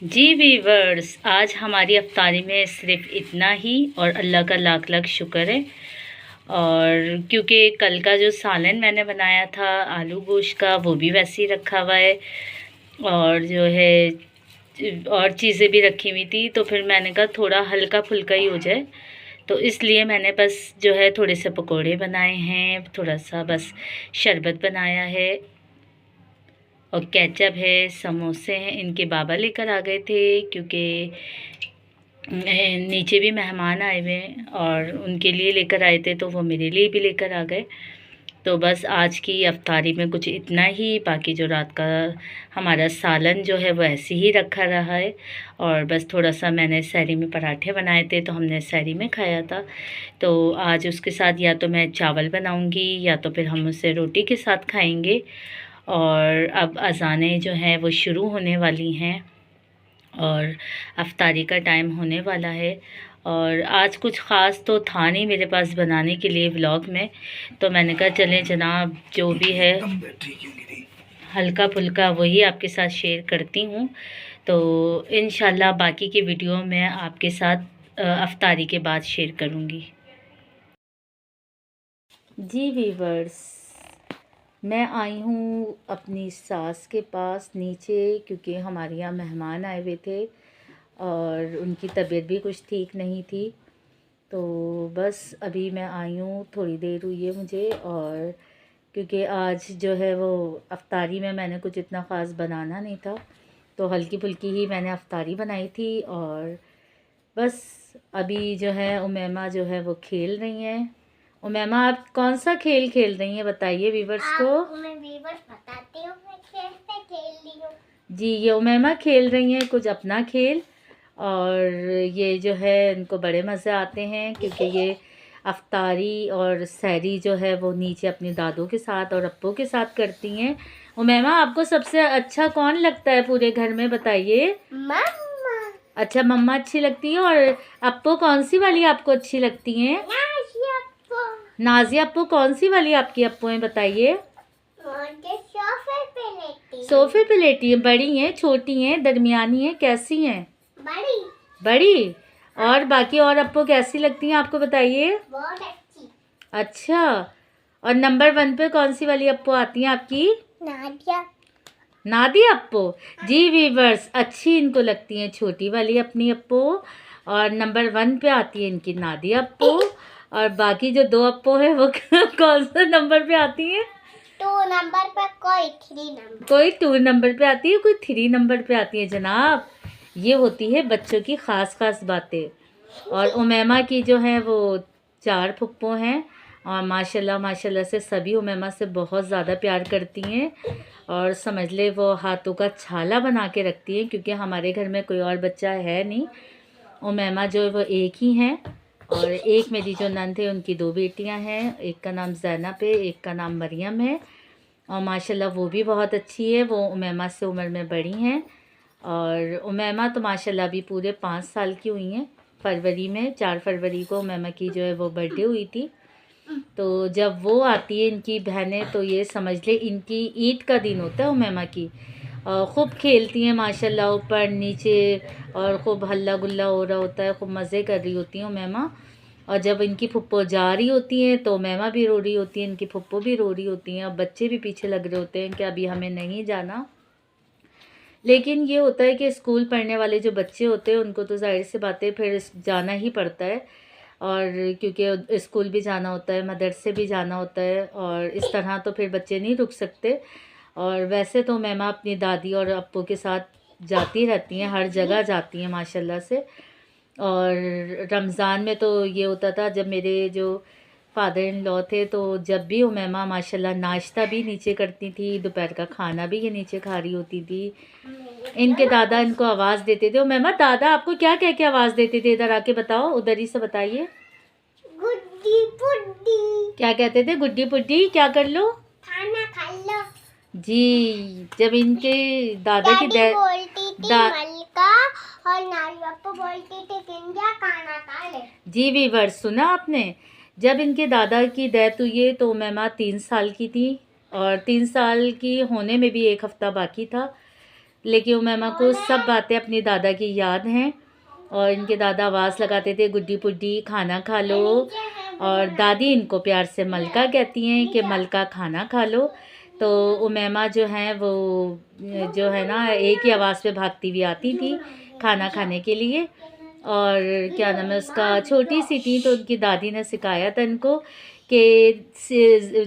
जी viewers, आज हमारी अफ्तारी में सिर्फ इतना ही और अल्लाह का लाख लाख शुक्र है। और क्योंकि कल का जो सालन मैंने बनाया था आलू गोश्त का, वो भी वैसे ही रखा हुआ है और जो है और चीज़ें भी रखी हुई थी, तो फिर मैंने कहा थोड़ा हल्का फुल्का ही हो जाए, तो इसलिए मैंने बस जो है थोड़े से पकोड़े बनाए हैं, थोड़ा सा बस शरबत बनाया है और केचप है, समोसे हैं। इनके बाबा लेकर आ गए थे क्योंकि नीचे भी मेहमान आए हुए हैं और उनके लिए लेकर आए थे, तो वो मेरे लिए भी लेकर आ गए। तो बस आज की अफ्तारी में कुछ इतना ही, बाकी जो रात का हमारा सालन जो है वो ऐसे ही रखा रहा है। और बस थोड़ा सा मैंने सहरी में पराठे बनाए थे, तो हमने सहरी में खाया था। तो आज उसके साथ या तो मैं चावल बनाऊंगी या तो फिर हम उसे रोटी के साथ खाएंगे। और अब अज़ानें जो हैं वो शुरू होने वाली हैं और अफ्तारी का टाइम होने वाला है। और आज कुछ ख़ास तो था नहीं मेरे पास बनाने के लिए व्लॉग में, तो मैंने कहा चलें जनाब, जो भी है हल्का फुल्का वही आपके साथ शेयर करती हूँ। तो इंशाल्लाह बाकी की वीडियो मैं आपके साथ अफ्तारी के बाद शेयर करूँगी। जी वीवर्स, मैं आई हूँ अपनी सास के पास नीचे, क्योंकि हमारे यहाँ मेहमान आए हुए थे और उनकी तबीयत भी कुछ ठीक नहीं थी। तो बस अभी मैं आई हूँ, थोड़ी देर हुई है मुझे। और क्योंकि आज जो है वो अफ्तारी में मैंने कुछ इतना ख़ास बनाना नहीं था, तो हल्की फुल्की ही मैंने अफ्तारी बनाई थी। और बस अभी जो है उमैमा जो है वो खेल रही हैं। उमैमा, आप कौन सा खेल खेल रही हैं, बताइए वीवर्स को। मैं वीवर्स बताती हूँ, मैं खेल रही हूँ। जी, ये उमैमा खेल रही हैं कुछ अपना खेल, और ये जो है इनको बड़े मज़े आते हैं क्योंकि ये अफ्तारी और सहरी जो है वो नीचे अपनी दादों के साथ और अप्पू के साथ करती हैं। उमैमा, आपको सबसे अच्छा कौन लगता है पूरे घर में, बताइए। मम्मा। अच्छा, मम्मा अच्छी लगती है। और अप्पू कौन सी वाली आपको अच्छी लगती हैं? नाज़िया अप्पू। नाज़िया अप्पू कौन सी वाली आपकी अप्पू हैं, बताइए। मुझे सोफे पे लेटी। सोफे पे लेटी हैं। बड़ी हैं, छोटी हैं, दरमियानी हैं, कैसी हैं? बड़ी। बड़ी। और बाकी और अप्पू कैसी लगती हैं आपको, बताइए। बहुत अच्छी। अच्छा, और नंबर 1 पे कौन सी वाली अप्पू आती हैं आपकी? नादिया। नादिया अप्पू। जी वीवर्स, अच्छी इनको लगती हैं छोटी वाली अपनी अप्पू, और नंबर 1 पे आती है इनकी नादिया अप्पू। और बाकी जो 2 अप्पू है वो कौन सा नंबर पे आती हैं? 2 नंबर पे, कोई 3 नंबर। कोई 2 नंबर पे आती है, कोई 3 नंबर पे आती है जनाब। ये होती है बच्चों की ख़ास ख़ास बातें। और उमैमा की जो है वो 4 फुप्पो हैं और माशाल्लाह माशाल्लाह से सभी उमैमा से बहुत ज़्यादा प्यार करती हैं। और समझ ले वो हाथों का छाला बना के रखती हैं, क्योंकि हमारे घर में कोई और बच्चा है नहीं। उमैमा जो है वो एक ही हैं। और एक मेरी जो नंद है उनकी 2 बेटियां हैं, एक का नाम ज़ैनब है, एक का नाम मरियम है। और माशाल्लाह वो भी बहुत अच्छी है, वो उमैमा से उम्र में बड़ी हैं। और उमैमा तो माशाल्लाह अभी पूरे 5 साल की हुई हैं। फरवरी में 4 फरवरी को उमैमा की जो है वो बर्थडे हुई थी। तो जब वो आती है इनकी बहनें, तो ये समझ ले इनकी ईद का दिन होता है उमैमा की। खूब खेलती हैं माशाल्लाह, ऊपर नीचे, और खूब हल्ला गुल्ला हो रहा होता है, खूब मज़े कर रही होती हैं उमैमा। और जब इनकी फुप्पो जा रही होती हैं तो मैमा भी रो रही होती है, इनकी फुप्पो भी रो रही होती हैं, और बच्चे भी पीछे लग रहे होते हैं कि अभी हमें नहीं जाना। लेकिन ये होता है कि स्कूल पढ़ने वाले जो बच्चे होते हैं उनको तो जाहिर सी बात है फिर जाना ही पड़ता है। और क्योंकि स्कूल भी जाना होता है, मदरसे भी जाना होता है, और इस तरह तो फिर बच्चे नहीं रुक सकते। और वैसे तो मैमा अपनी दादी और अप्पू के साथ जाती रहती हैं, हर जगह जाती हैं माशाल्लाह से। और रमज़ान में तो ये होता था, जब मेरे जो फादर इन लॉ थे, तो जब भी उमैमा माशाल्लाह नाश्ता भी नीचे करती थी, दोपहर का खाना भी ये नीचे खा रही होती थी। इनके दादा इनको आवाज़ देते थे। उमैमा, दादा आपको क्या कह के आवाज़ देते थे, इधर आके बताओ, उधर ही से बताइए। गुड्डी पुड्डी। क्या कहते थे? गुड्डी पुड्डी क्या कर लो, खाना खा लो। जी। जब इनके दादा की डैडी बोलती थी मलका, और नानी अप्पू बोलती थी किंजा, खाना खा ले। जी वीवर, सुना आपने? जब इनके दादा की डेथ हुई है तो उमैमा 3 साल की थी, और 3 साल की होने में भी 1 हफ़्ता बाकी था। लेकिन उमैमा को सब बातें अपनी दादा की याद हैं। और इनके दादा आवाज़ लगाते थे, गुड्डी पुड्डी खाना खा लो। और दादी इनको प्यार से मलका कहती हैं कि मलका खाना खा लो। तो उमैमा जो है वो जो है ना एक ही आवाज़ पे भागती हुई आती थी खाना खाने के लिए। और क्या नाम है उसका, छोटी सी थी तो उनकी दादी ने सिखाया था इनको कि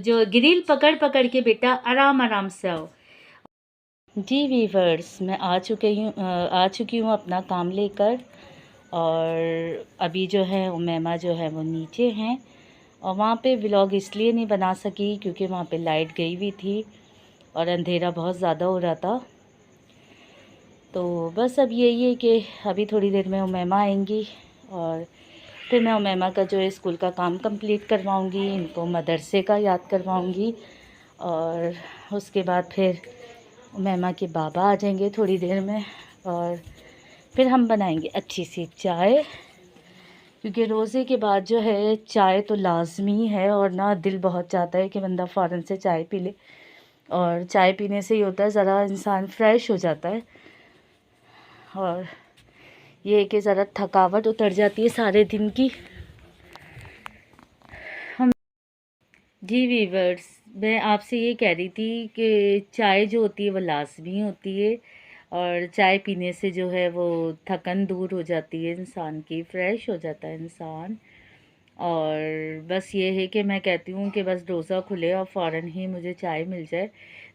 जो ग्रिल पकड़ पकड़ के बेटा आराम आराम से आओ। जी वीवर्स, मैं आ चुकी हूँ अपना काम लेकर। और अभी जो है उमैमा जो है वो नीचे हैं। और वहाँ पे व्लॉग इसलिए नहीं बना सकी क्योंकि वहाँ पे लाइट गई हुई थी और अंधेरा बहुत ज़्यादा हो रहा था। तो बस अब यही है कि अभी थोड़ी देर में उमैमा आएंगी और फिर मैं उमैमा का जो है स्कूल का काम कंप्लीट करवाऊँगी, इनको मदरसे का याद करवाऊँगी। और उसके बाद फिर उमैमा के बाबा आ जाएंगे थोड़ी देर में और फिर हम बनाएंगे अच्छी सी चाय, क्योंकि रोज़े के बाद जो है चाय तो लाजमी है। और ना दिल बहुत चाहता है कि बंदा फ़ौरन से चाय पी ले। और चाय पीने से ही होता है ज़रा इंसान फ्रेश हो जाता है और ये है कि ज़रा थकावट उतर जाती है सारे दिन की। जी वीवर्स, मैं आपसे ये कह रही थी कि चाय जो होती है वो लाजमी होती है। और चाय पीने से जो है वो थकन दूर हो जाती है इंसान की, फ़्रेश हो जाता है इंसान। और बस ये है कि मैं कहती हूँ कि बस रोज़ा खुले और फ़ौरन ही मुझे चाय मिल जाए।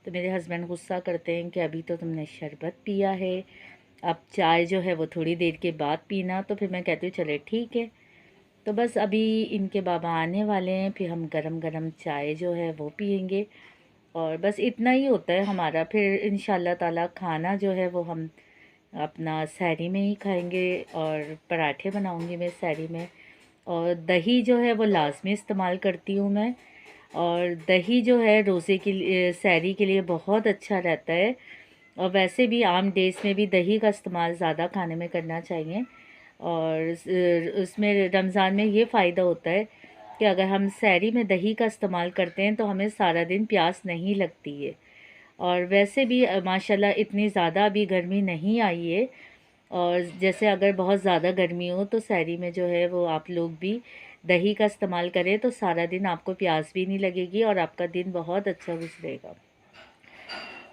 तो मेरे हस्बैंड गुस्सा करते हैं कि अभी तो तुमने शरबत पिया है, अब चाय जो है वो थोड़ी देर के बाद पीना। तो फिर मैं कहती हूँ चले ठीक है। तो बस अभी इनके बाबा आने वाले हैं, फिर हम गरम गरम चाय जो है वो पियेंगे। और बस इतना ही होता है हमारा। फिर इंशाल्लाह ताला खाना जो है वो हम अपना सहरी में ही खाएंगे। और पराठे बनाऊंगी मैं सहरी में। और दही जो है वो लाजमी इस्तेमाल करती हूँ मैं। और दही जो है रोज़े के लिए, सहरी के लिए बहुत अच्छा रहता है। और वैसे भी आम डेज़ में भी दही का इस्तेमाल ज़्यादा खाने में करना चाहिए। और उसमें रमज़ान में ये फ़ायदा होता है कि अगर हम सहरी में दही का इस्तेमाल करते हैं तो हमें सारा दिन प्यास नहीं लगती है। और वैसे भी माशाल्लाह इतनी ज़्यादा अभी गर्मी नहीं आई है। और जैसे अगर बहुत ज़्यादा गर्मी हो तो सहरी में जो है वो आप लोग भी दही का इस्तेमाल करें तो सारा दिन आपको प्यास भी नहीं लगेगी और आपका दिन बहुत अच्छा गुजरेगा।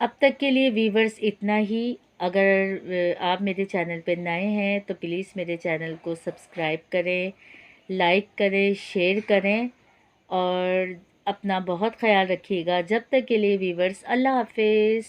अब तक के लिए वीवर्स इतना ही। अगर आप मेरे चैनल पर नए हैं तो प्लीज़ मेरे चैनल को सब्सक्राइब करें, लाइक करें, शेयर करें। और अपना बहुत ख्याल रखिएगा। जब तक के लिए वीवर्स, अल्लाह हाफिज़।